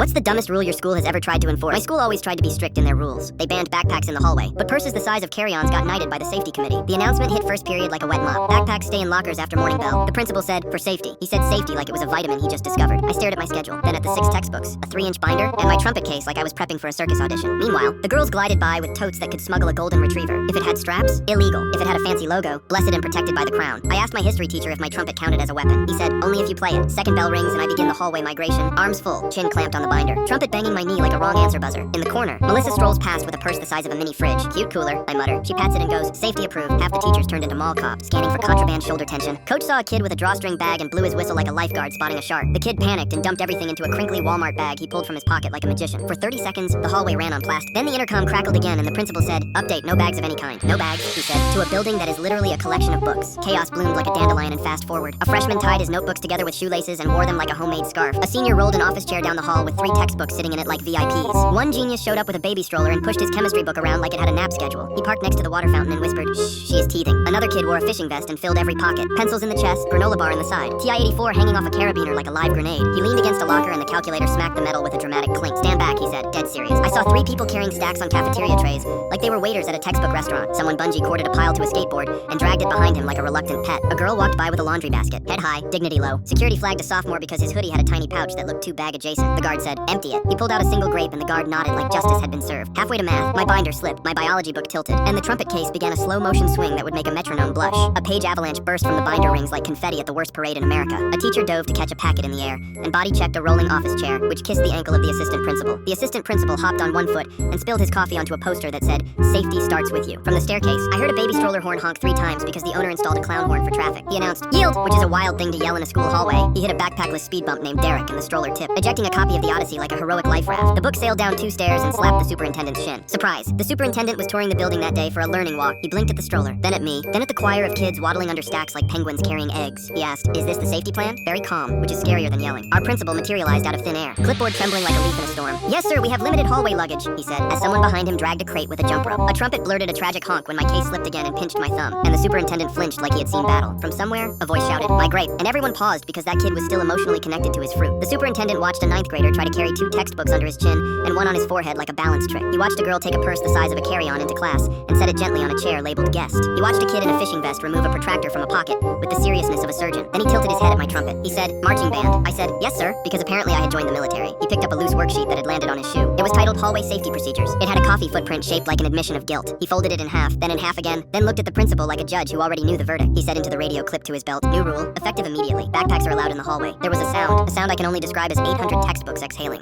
What's the dumbest rule your school has ever tried to enforce? My school always tried to be strict in their rules. They banned backpacks in the hallway, but purses the size of carry-ons got knighted by the safety committee. The announcement hit first period like a wet mop. Backpacks stay in lockers after morning bell. The principal said, for safety. He said safety like it was a vitamin he just discovered. I stared at my schedule, then at the 6 textbooks, a 3-inch binder, and my trumpet case like I was prepping for a circus audition. Meanwhile, the girls glided by with totes that could smuggle a golden retriever. If it had straps, illegal. If it had a fancy logo, blessed and protected by the crown. I asked my history teacher if my trumpet counted as a weapon. He said, only if you play it. Second bell rings and I begin the hallway migration. Arms full, chin clamped on the binder. Trumpet banging my knee like a wrong answer buzzer. In the corner, Melissa strolls past with a purse the size of a mini fridge. Cute cooler, I mutter. She pats it and goes, safety approved. Half the teachers turned into mall cops, scanning for contraband shoulder tension. Coach saw a kid with a drawstring bag and blew his whistle like a lifeguard spotting a shark. The kid panicked and dumped everything into a crinkly Walmart bag he pulled from his pocket like a magician. For 30 seconds, the hallway ran on plastic. Then the intercom crackled again and the principal said, update, no bags of any kind. No bags, he said, to a building that is literally a collection of books. Chaos bloomed like a dandelion and fast forward. A freshman tied his notebooks together with shoelaces and wore them like a homemade scarf. A senior rolled an office chair down the hall with 3 textbooks sitting in it like VIPs. One genius showed up with a baby stroller and pushed his chemistry book around like it had a nap schedule. He parked next to the water fountain and whispered, shh, she is teething. Another kid wore a fishing vest and filled every pocket. Pencils in the chest, granola bar in the side. TI-84 hanging off a carabiner like a live grenade. He leaned against a locker and the calculator smacked the metal with a dramatic clink. Stand back, he said, dead serious. I saw 3 people carrying stacks on cafeteria trays, like they were waiters at a textbook restaurant. Someone bungee corded a pile to a skateboard and dragged it behind him like a reluctant pet. A girl walked by with a laundry basket, head high, dignity low. Security flagged a sophomore because his hoodie had a tiny pouch that looked too bag adjacent. The guard said, empty it. He pulled out a single grape and the guard nodded like justice had been served. Halfway to math, my binder slipped, my biology book tilted, and the trumpet case began a slow motion swing that would make a metronome blush. A page avalanche burst from the binder rings like confetti at the worst parade in America. A teacher dove to catch a packet in the air and body checked a rolling office chair, which kissed the ankle of the assistant principal. The assistant principal hopped on one foot and spilled his coffee onto a poster that said, safety starts with you. From the staircase, I heard a baby stroller horn honk 3 times because the owner installed a clown horn for traffic. He announced, yield, which is a wild thing to yell in a school hallway. He hit a backpackless speed bump named Derek and the stroller tipped, ejecting a copy of the Odyssey like a heroic life raft. The book sailed down 2 stairs and slapped the superintendent's shin. Surprise! The superintendent was touring the building that day for a learning walk. He blinked at the stroller, then at me, then at the choir of kids waddling under stacks like penguins carrying eggs. He asked, is this the safety plan? Very calm, which is scarier than yelling. Our principal materialized out of thin air, clipboard trembling like a leaf in a storm. Yes, sir, we have limited hallway luggage, he said, as someone behind him dragged a crate with a jump rope. A trumpet blurted a tragic honk when my case slipped again and pinched my thumb, and the superintendent flinched like he had seen battle. From somewhere, a voice shouted, my grape, and everyone paused because that kid was still emotionally connected to his fruit. The superintendent watched a 9th grader try to carry 2 textbooks under his chin and one on his forehead like a balance trick. He watched a girl take a purse the size of a carry-on into class and set it gently on a chair labeled guest. He watched a kid in a fishing vest remove a protractor from a pocket with the seriousness of a surgeon. Then he tilted his head at my trumpet. He said, marching band. I said, yes, sir, because apparently I had joined the military. He picked up a loose worksheet that had landed on his shoe. It was titled Hallway Safety Procedures. It had a coffee footprint shaped like an admission of guilt. He folded it in half, then in half again, then looked at the principal like a judge who already knew the verdict. He said into the radio clipped to his belt, new rule, effective immediately. Backpacks are allowed in the hallway. There was a sound I can only describe as 800 textbooks exhaling.